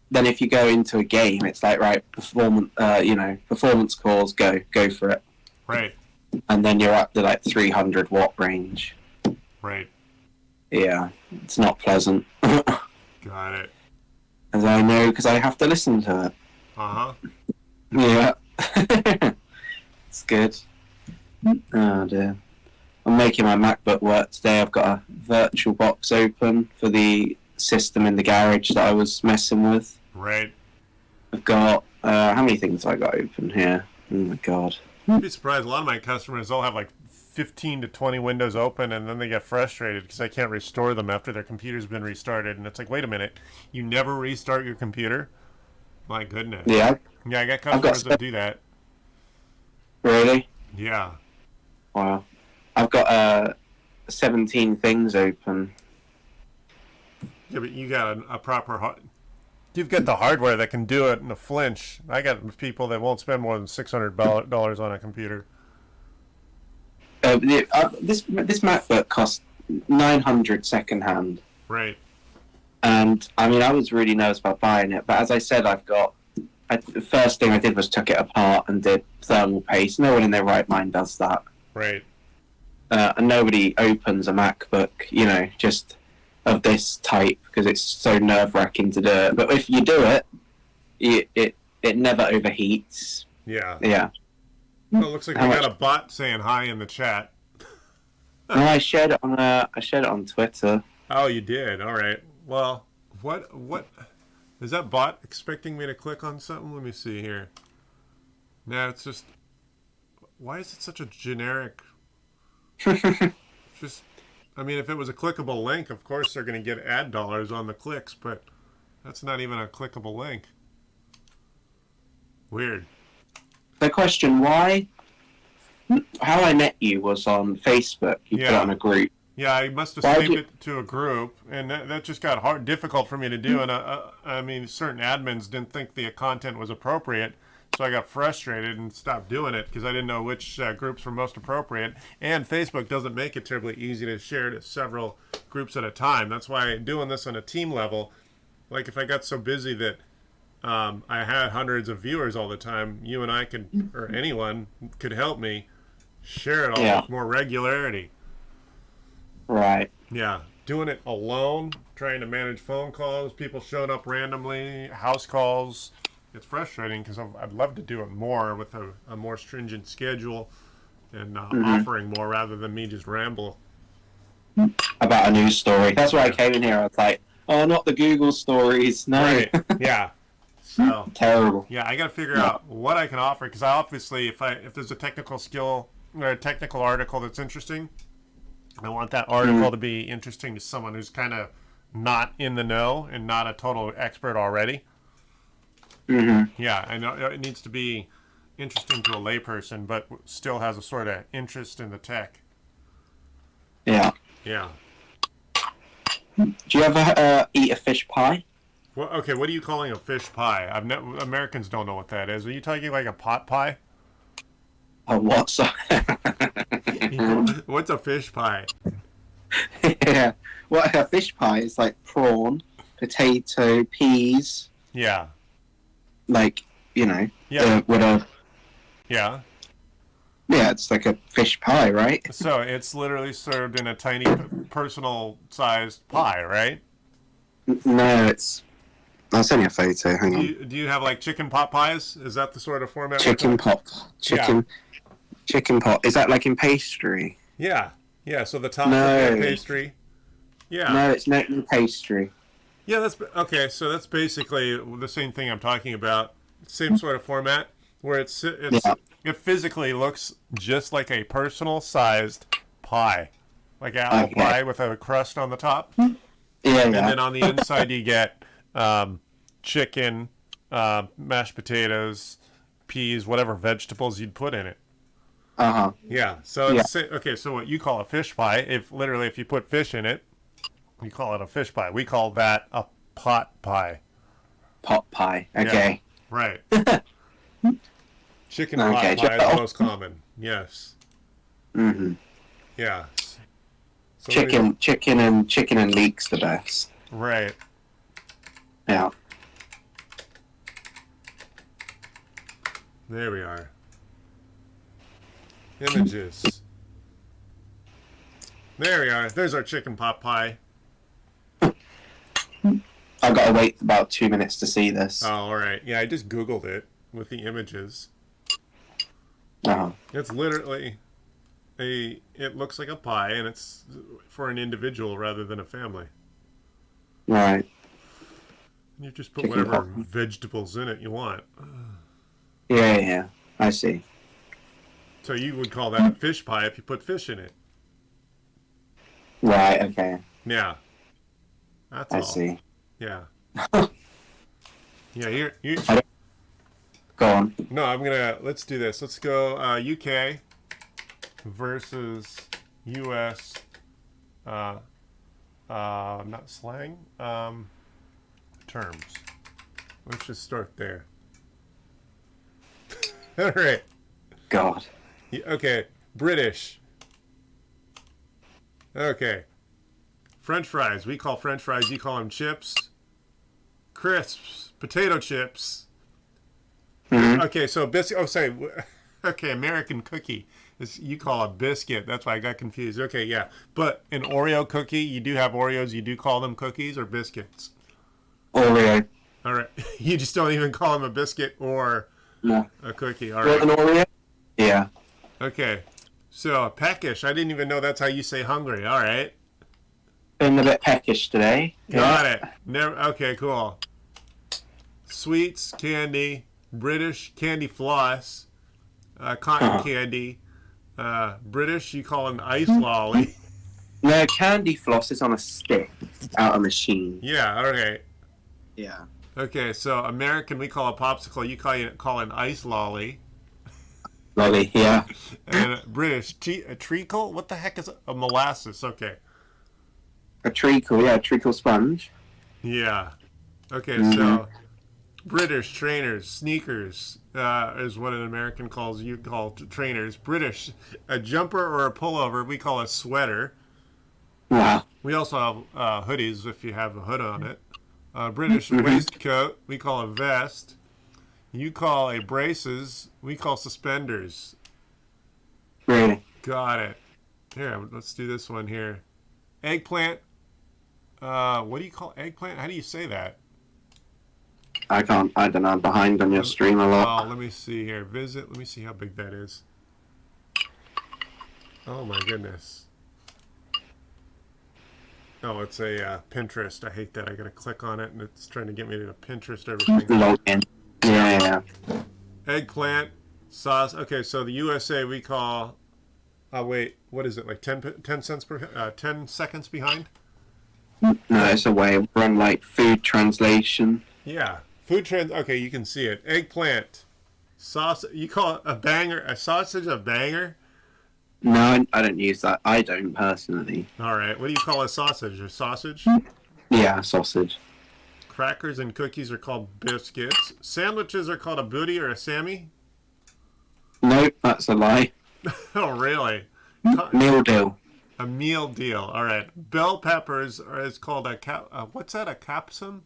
Then if you go into a game, it's like, right, performance cores, go for it. Right. And then you're up to like 300 watt range. Right. Yeah, it's not pleasant. Got it. As I know, because I have to listen to it. Uh huh. Yeah. It's good. Oh dear. I'm making my MacBook work today. I've got a virtual box open for the system in the garage that I was messing with. Right. I've got, how many things have I got open here? Oh my god. You'd be surprised. A lot of my customers all have like 15 to 20 windows open, and then they get frustrated because I can't restore them after their computer's been restarted. And it's like, wait a minute, you never restart your computer? My goodness. Yeah. Yeah, I got customers that do that. Really? Yeah. Wow. I've got 17 things open. Yeah, but you got a proper You've got the hardware that can do it in a flinch. I got people that won't spend more than $600 on a computer. This MacBook cost $900 secondhand, Right. and I mean I was really nervous about buying it, but as I said, the first thing I did was took it apart and did thermal paste. No one in their right mind does that. Right. And nobody opens a MacBook, just of this type because it's so nerve-wracking to do it. But if you do it, it never overheats. Yeah. Yeah. Well, it looks like we got a bot saying hi in the chat. No, I shared it on Twitter. Oh, you did. All right. Well, what is that bot expecting me to click on something? Let me see here. Nah, it's just. Why is it such a generic? Just, I mean, if it was a clickable link, of course they're going to get ad dollars on the clicks, but that's not even a clickable link. Weird. The question, how I met you was on Facebook. You put it on a group. Yeah, I must have saved it to a group, and that just got difficult for me to do. And I mean, certain admins didn't think the content was appropriate, so I got frustrated and stopped doing it because I didn't know which groups were most appropriate. And Facebook doesn't make it terribly easy to share to several groups at a time. That's why doing this on a team level, like if I got so busy that I had hundreds of viewers all the time, you and I could, or anyone could help me share it all with more regularity. Right. Yeah. Doing it alone, trying to manage phone calls, people showing up randomly, house calls. It's frustrating because I'd love to do it more with a more stringent schedule and offering more rather than me just ramble. About a news story. That's why I came in here. I was like, oh, not the Google stories. No. Right. Yeah. So terrible. Yeah, I got to figure out what I can offer because obviously if there's a technical skill or a technical article that's interesting, I want that article to be interesting to someone who's kind of not in the know and not a total expert already. Mm-hmm. Yeah, I know it needs to be interesting to a layperson, but still has a sort of interest in the tech. Yeah. Yeah. Do you ever eat a fish pie? Well, okay, what are you calling a fish pie? Americans don't know what that is. Are you talking like a pot pie? Oh, what's What's a fish pie? Yeah. Well, a fish pie is like prawn, potato, peas. Yeah. Like, Yeah. Yeah. Yeah, it's like a fish pie, right? So it's literally served in a tiny personal-sized pie, right? No, I'll send you a photo. Hang on. Do you have like chicken pot pies? Is that the sort of format? Chicken pot. Chicken pot. Is that like in pastry? Yeah. Yeah. So the top is pastry. Yeah. No, it's not in pastry. Yeah, that's okay. So that's basically the same thing I'm talking about. Same sort of format where it physically looks just like a personal-sized pie, like apple pie with a crust on the top. Yeah. And then on the inside you get chicken, mashed potatoes, peas, whatever vegetables you'd put in it. Uh-huh. Yeah. So okay. So what you call a fish pie, if you put fish in it, you call it a fish pie. We call that a pot pie. Pot pie. Okay. Yeah, right. Chicken pot pie is the most common. Yes. Mm-hmm. Yeah. So chicken and leek's the best. Right. Yeah. There we are. Images. There we are. There's our chicken pot pie. I've got to wait about 2 minutes to see this. Oh, all right. Yeah, I just Googled it with the images. Uh-huh. It's literally it looks like a pie, and it's for an individual rather than a family. Right. You just put whatever vegetables in it you want. Yeah. I see. So you would call that a fish pie if you put fish in it. Right, okay. Yeah. That's I all. see. Yeah. Yeah, you Go on. No, let's do this. Let's go UK versus US not slang terms. Let's just start there. All right. God. Okay. British. Okay. French fries. We call French fries. You call them chips. Crisps. Potato chips. Mhm. Okay, so biscuit. Oh, sorry. Okay, American cookie. You call a biscuit. That's why I got confused. Okay, yeah. But an Oreo cookie, you do have Oreos. You do call them cookies or biscuits. Oreo. All right. You just don't even call them a biscuit or No. a cookie. All You want right. an Oreo? Yeah. Okay. So, peckish. I didn't even know that's how you say hungry. All right. Been a bit peckish today. Got it. Never. Okay, cool. Sweets, candy, British candy floss, cotton candy. British, you call an ice lolly. No, candy floss is on a stick out a machine. Yeah. All right. Yeah. Okay. So American, we call a popsicle. You call an ice lolly. Lolly, yeah. And British, a treacle. What the heck is a molasses? Okay. A treacle, yeah, a treacle sponge. Yeah. Okay. Mhm. So British trainers, sneakers is what an American calls. You call trainers. British, a jumper or a pullover. We call a sweater. Wow. We also have hoodies if you have a hood on it. British waistcoat. We call a vest. You call a braces. We call suspenders. Really? Got it. Here, let's do this one here. Eggplant. What do you call eggplant? How do you say that? I don't know, I'm behind on your stream a lot. Oh, let me see here. Visit. Let me see how big that is. Oh my goodness. Oh, it's a Pinterest. I hate that. I gotta click on it and it's trying to get me to Pinterest everything. Log in. Yeah. Eggplant, sauce. Okay, so the USA we call. Oh wait, what is it? Like 10 cents per 10 seconds behind? No, it's a way. Run like food translation. Yeah. Food trend. Okay, you can see it. Eggplant, sauce. You call it a banger? A sausage a banger? No, I don't use that. I don't personally. All right. What do you call a sausage? A sausage? Yeah, sausage. Crackers and cookies are called biscuits. Sandwiches are called a booty or a Sammy. Nope, that's a lie. Oh, really? Meal deal. A meal deal. All right. Bell peppers is called what's that? A capsum?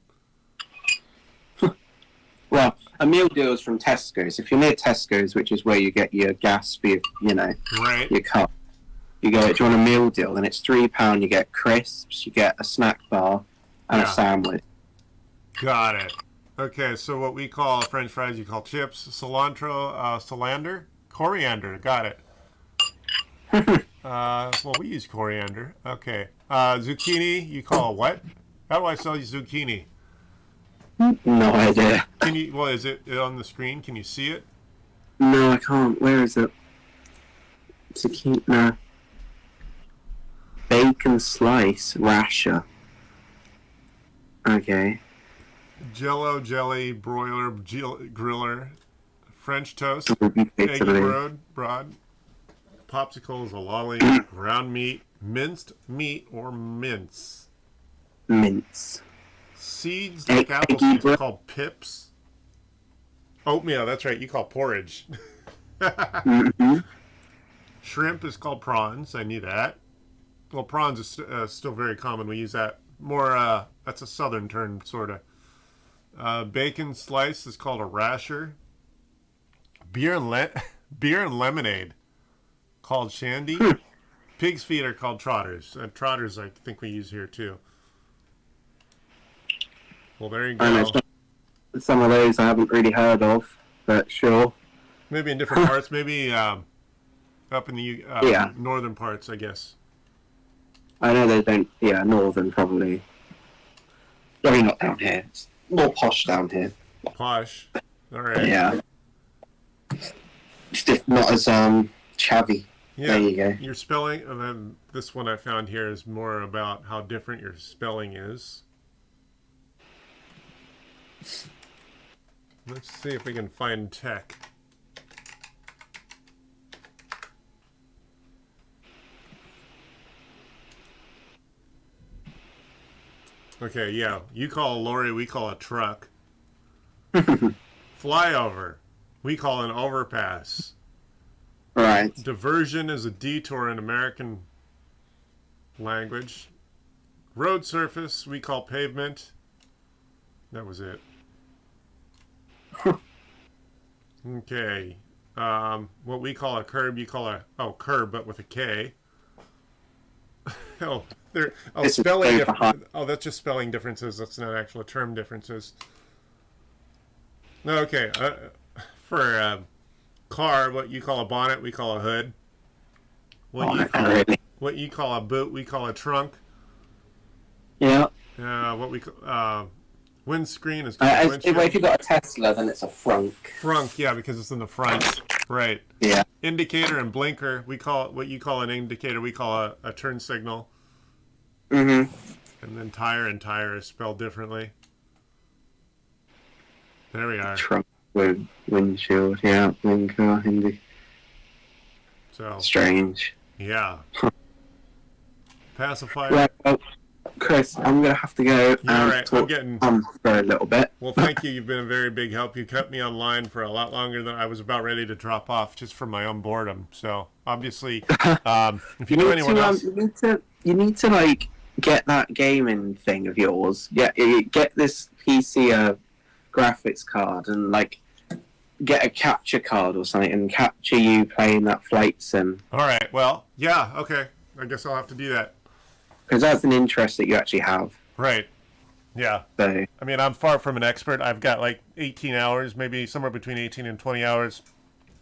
Well, a meal deal is from Tesco's. If you're near Tesco's, which is where you get your gas for your, Right. your cup, you go, do you want a meal deal? Then it's £3. You get crisps, you get a snack bar, and Yeah. a sandwich. Got it. Okay, so what we call French fries, you call chips. Cilantro, coriander. Got it. Well, we use coriander. Okay. Zucchini, you call what? How do I spell zucchini? No idea. Can you? Well, is it on the screen? Can you see it? No, I can't. Where is it? Zucchini. No. Bacon slice rasher. Okay. Jello, jelly, broiler, griller, French toast, Eggy eggy broad, popsicles, a lolly, ground meat, minced meat or mince. Mince. Seeds like apple eggy seeds are bread. called pips. Oatmeal, that's right, you call porridge. Mm-hmm. Shrimp is called prawns, I knew that. Well, prawns is still very common. We use that more, that's a southern term, sort of. Bacon slice is called a rasher. Beer and lemonade called shandy. Pig's feet are called trotters. Trotters, I think we use here too. Well, there you I go. know some of those I haven't really heard of, but sure. Maybe in different parts. Maybe up in the Yeah. northern parts, I guess. I know they don't. Yeah, northern probably. Probably not down here. It's more posh down here. Posh. All right. Yeah. Just not as chavvy. Yeah. There you go. Your spelling, and then this one I found here is more about how different your spelling is. Let's see if we can find tech. Okay, yeah. You call a lorry, we call a truck. Flyover, we call an overpass. Right. Diversion is a detour in American language. Road surface, we call pavement. That was it. Okay. What we call a curb, you call a curb, but with a K. Spelling difference. Oh, that's just spelling differences. That's not actual term differences. Okay. For car, what you call a bonnet, we call a hood. What you call a boot, we call a trunk. Yeah. What we windscreen is if you've got a Tesla, then it's a frunk. Frunk, yeah, because it's in the front. Right. Yeah. Indicator and blinker, we call what you call an indicator, we call a turn signal. Mm-hmm. And then tire and tire is spelled differently. There we are. Trunk, windshield, yeah, blinker, Hindi. So strange. Yeah. Pacifier. Well, Chris, I'm going to have to go and talk for a little bit. Well, thank you. You've been a very big help. You kept me online for a lot longer than I was about ready to drop off just from my own boredom. So, obviously, if you know anyone else... You need to, like, get that gaming thing of yours. Get this PC graphics card and, like, get a capture card or something and capture you playing that flight sim. All right. Well, yeah. Okay. I guess I'll have to do that. Because that's an interest that you actually have. Right. Yeah. So, I mean, I'm far from an expert. I've got like 18 hours, maybe somewhere between 18 and 20 hours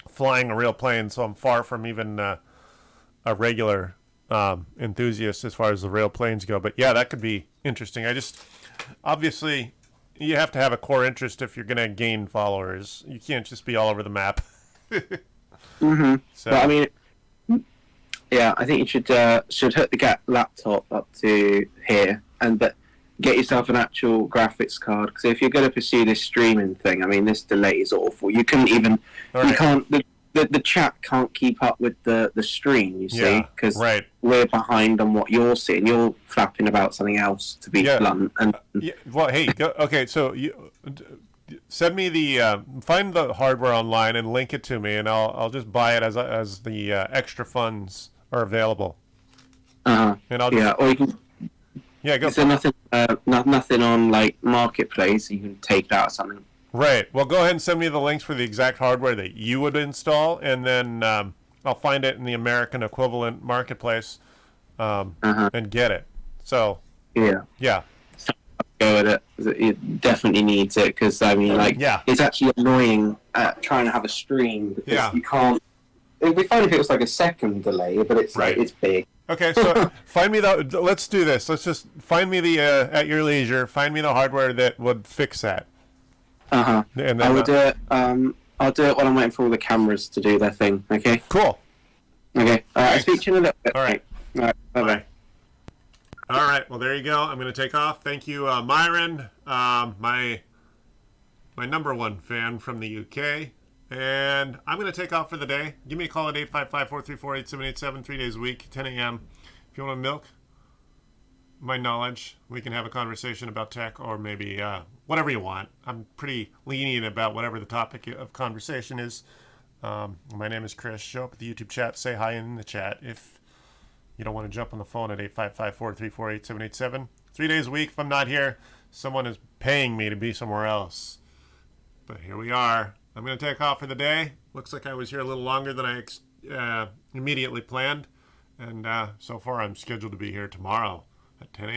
flying a real plane, so I'm far from even a regular enthusiast as far as the real planes go. But yeah, that could be interesting. Obviously, you have to have a core interest if you're going to gain followers. You can't just be all over the map. mm-hmm. So, but I mean... Yeah, I think you should hook the laptop up to here and get yourself an actual graphics card. Because if you're going to pursue this streaming thing, I mean, this delay is awful. You couldn't even, you can't, the chat can't keep up with the stream. You see, because we're behind on what you're seeing. You're flapping about something else, to be blunt. And well, hey, okay, so you send me find the hardware online and link it to me, and I'll just buy it as the extra funds are available. And I'll just, or you can. Yeah, go. Is there nothing on like Marketplace? You can take it out or something. Right. Well, go ahead and send me the links for the exact hardware that you would install, and then I'll find it in the American equivalent Marketplace and get it. So. Yeah. Go with it. It definitely needs it because I mean, like, it's actually annoying trying to have a stream because you can't. It'd be fine if it was like a second delay, but it's like it's big. Okay, so find me let's do this. Let's just find me at your leisure. Find me the hardware that would fix that. And then I will do it. I'll do it while I'm waiting for all the cameras to do their thing. Okay. Cool. Okay. All right. I'll speak to you in a little bit. All right. All right. Bye. All right. Well, there you go. I'm going to take off. Thank you, Myron, my number one fan from the UK. And I'm going to take off for the day. Give me a call at 855-434-8787, 3 days a week, 10 a.m. If you want to milk my knowledge, we can have a conversation about tech or maybe whatever you want. I'm pretty lenient about whatever the topic of conversation is. My name is Chris. Show up at the YouTube chat. Say hi in the chat. If you don't want to jump on the phone at 855-434-8787. 3 days a week. If I'm not here, someone is paying me to be somewhere else. But here we are. I'm going to take off for the day. Looks like I was here a little longer than I immediately planned. And so far, I'm scheduled to be here tomorrow at 10 a.m.